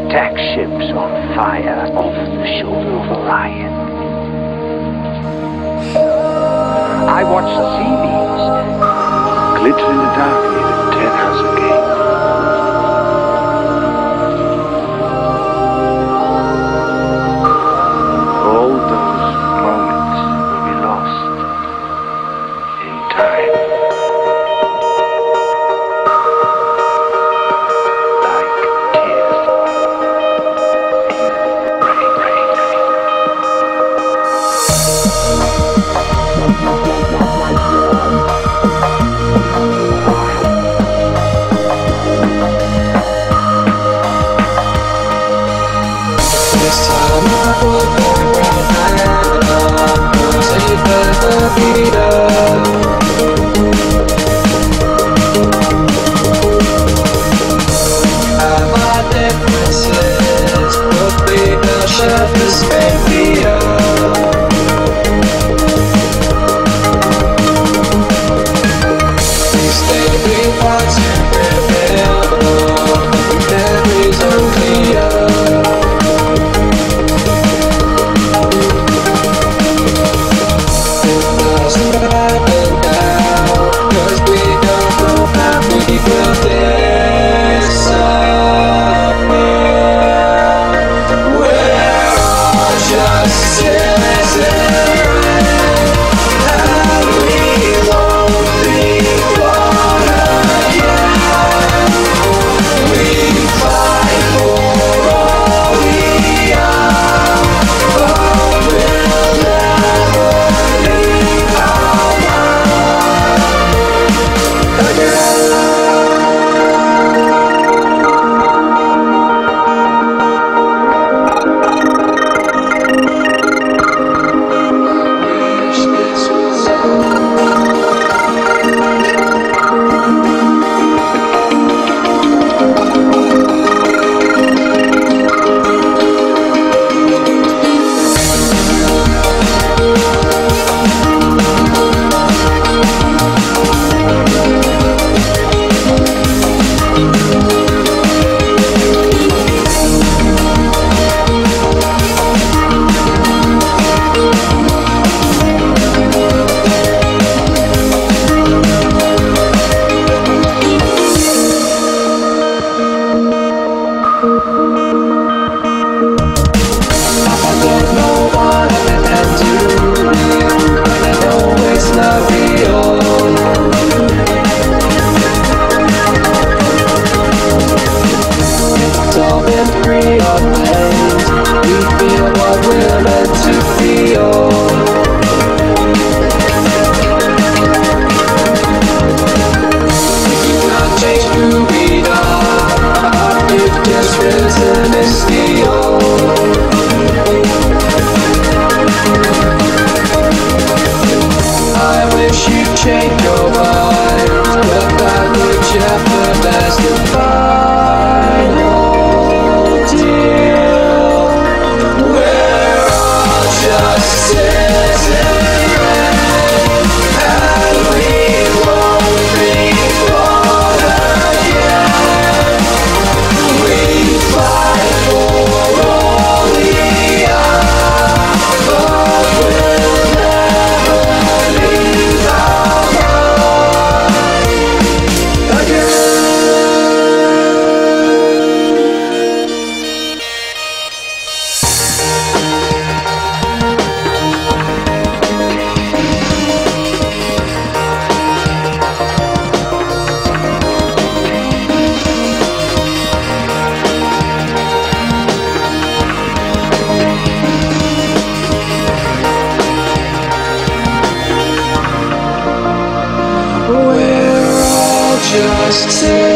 attack ships on fire off the shoulder of Orion. I watch the sea beams glitter in the dark near the 10,000 gate. All those moments will be lost in time. Like tears in rain. This time I will go right now. Take the beat up. My differences will be the sharpest maybe. These daily parts and memories unclear. Change your mind, but that would jeopardize the final deal. We're all just citizens, and we won't be born again. We fight for all we are, but we'll never leave our just